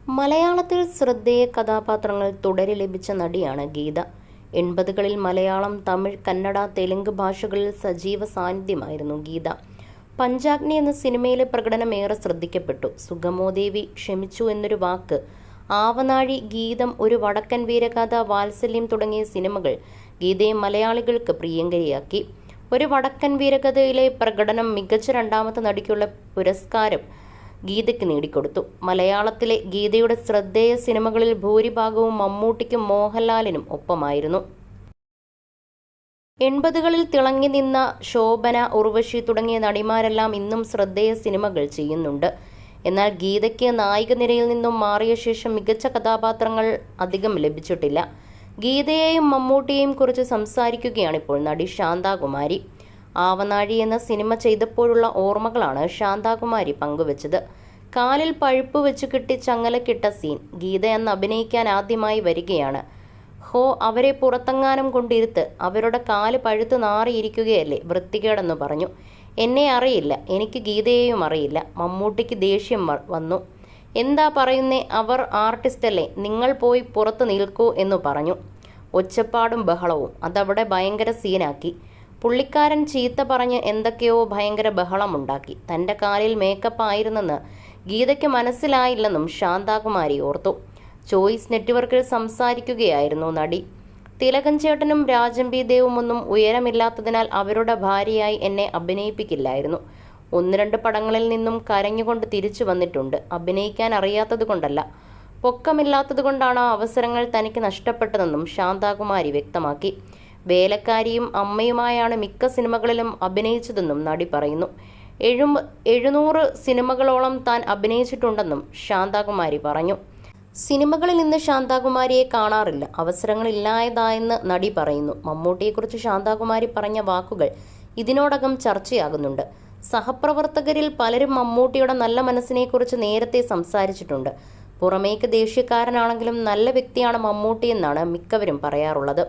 മലയാളത്തിൽ ശ്രദ്ധേയ കഥാപാത്രങ്ങൾ തുടരെ ലഭിച്ച നടിയാണ് ഗീത. 80കളിൽ മലയാളം, തമിഴ്, കന്നഡ, തെലുങ്ക് ഭാഷകളിൽ സജീവ സാന്നിധ്യമായിരുന്നു ഗീത. പഞ്ചാഗ്നി എന്ന സിനിമയിലെ പ്രകടനം ഏറെ ശ്രദ്ധിക്കപ്പെട്ടു. സുഗമോദേവി, ക്ഷമിച്ചു എന്നൊരു വാക്ക്, ആവനാഴി, ഗീതം, ഒരു വടക്കൻ വീരഗാഥ, വാത്സല്യം തുടങ്ങിയ സിനിമകൾ ഗീതയെ മലയാളികൾക്ക് പ്രിയങ്കരിയാക്കി. ഒരു വടക്കൻ വീരഗാഥയിലെ പ്രകടനം മികച്ച രണ്ടാമത്തെ നടിക്കുള്ള പുരസ്കാരം ഗീതയ്ക്ക് നേടിക്കൊടുത്തു. മലയാളത്തിലെ ഗീതയുടെ ശ്രദ്ധേയ സിനിമകളിൽ ഭൂരിഭാഗവും മമ്മൂട്ടിക്കും മോഹൻലാലിനും ഒപ്പമായിരുന്നു. 80കളിൽ തിളങ്ങി നിന്ന ശോഭന, ഉർവശി തുടങ്ങിയ നടിമാരെല്ലാം ഇന്നും ശ്രദ്ധേയ സിനിമകൾ ചെയ്യുന്നുണ്ട്. എന്നാൽ ഗീതയ്ക്ക് നായിക നിരയിൽ നിന്നും മാറിയ ശേഷം മികച്ച കഥാപാത്രങ്ങൾ അധികം ലഭിച്ചിട്ടില്ല. ഗീതയെയും മമ്മൂട്ടിയെയും കുറിച്ച് സംസാരിക്കുകയാണിപ്പോൾ നടി ശാന്താകുമാരി. ആവനാഴി എന്ന സിനിമ ചെയ്തപ്പോഴുള്ള ഓർമ്മകളാണ് ശാന്താകുമാരി പങ്കുവച്ചത്. കാലിൽ പഴുപ്പ് വെച്ച് കിട്ടി ചങ്ങലക്കിട്ട സീൻ. ഗീത അന്ന് അഭിനയിക്കാൻ ആദ്യമായി വരികയാണ്. ഹോ, അവരെ പുറത്തെങ്ങാനും കൊണ്ടിരുത്ത്, അവരുടെ കാല് പഴുത്ത് നാറിയിരിക്കുകയല്ലേ, വൃത്തികേടെന്ന് പറഞ്ഞു. എന്നെ അറിയില്ല, എനിക്ക് ഗീതയെയും അറിയില്ല. മമ്മൂട്ടിക്ക് ദേഷ്യം വന്നു. എന്താ പറയുന്നേ, അവർ ആർട്ടിസ്റ്റല്ലേ, നിങ്ങൾ പോയി പുറത്ത് നിൽക്കൂ എന്ന് പറഞ്ഞു. ഒച്ചപ്പാടും ബഹളവും അതവിടെ ഭയങ്കര സീനാക്കി. പുള്ളിക്കാരൻ ചീത്ത പറഞ്ഞ് എന്തൊക്കെയോ ഭയങ്കര ബഹളമുണ്ടാക്കി. തൻ്റെ കാലിൽ മേക്കപ്പ് ആയിരുന്നെന്ന് ഗീതയ്ക്ക് മനസ്സിലായില്ലെന്നും ശാന്താകുമാരി ഓർത്തു. ചോയ്സ് നെറ്റ്വർക്കിൽ സംസാരിക്കുകയായിരുന്നു നടി. തിലകൻ ചേട്ടനും രാജംബി ദേവും ഒന്നും ഉയരമില്ലാത്തതിനാൽ അവരുടെ ഭാര്യയായി എന്നെ അഭിനയിപ്പിക്കില്ലായിരുന്നു. 1-2 പടങ്ങളിൽ നിന്നും കരഞ്ഞുകൊണ്ട് തിരിച്ചു വന്നിട്ടുണ്ട്. അഭിനയിക്കാൻ അറിയാത്തത് കൊണ്ടല്ല, പൊക്കമില്ലാത്തത് കൊണ്ടാണ് ആ അവസരങ്ങൾ തനിക്ക് നഷ്ടപ്പെട്ടതെന്നും ശാന്താകുമാരി വ്യക്തമാക്കി. വേലക്കാരിയും അമ്മയുമായാണ് മിക്ക സിനിമകളിലും അഭിനയിച്ചതെന്നും നടി പറയുന്നു. 700 സിനിമകളോളം താൻ അഭിനയിച്ചിട്ടുണ്ടെന്നും ശാന്താകുമാരി പറഞ്ഞു. സിനിമകളിൽ ഇന്ന് ശാന്താകുമാരിയെ കാണാറില്ല, അവസരങ്ങളില്ലായതായെന്ന് നടി പറയുന്നു. മമ്മൂട്ടിയെക്കുറിച്ച് ശാന്താകുമാരി പറഞ്ഞ വാക്കുകൾ ഇതിനോടകം ചർച്ചയാകുന്നുണ്ട്. സഹപ്രവർത്തകരിൽ പലരും മമ്മൂട്ടിയുടെ നല്ല മനസ്സിനെക്കുറിച്ച് നേരത്തെ സംസാരിച്ചിട്ടുണ്ട്. പുറമേക്ക് ദേഷ്യക്കാരനാണെങ്കിലും നല്ല വ്യക്തിയാണ് മമ്മൂട്ടി എന്നാണ് മിക്കവരും പറയാറുള്ളത്.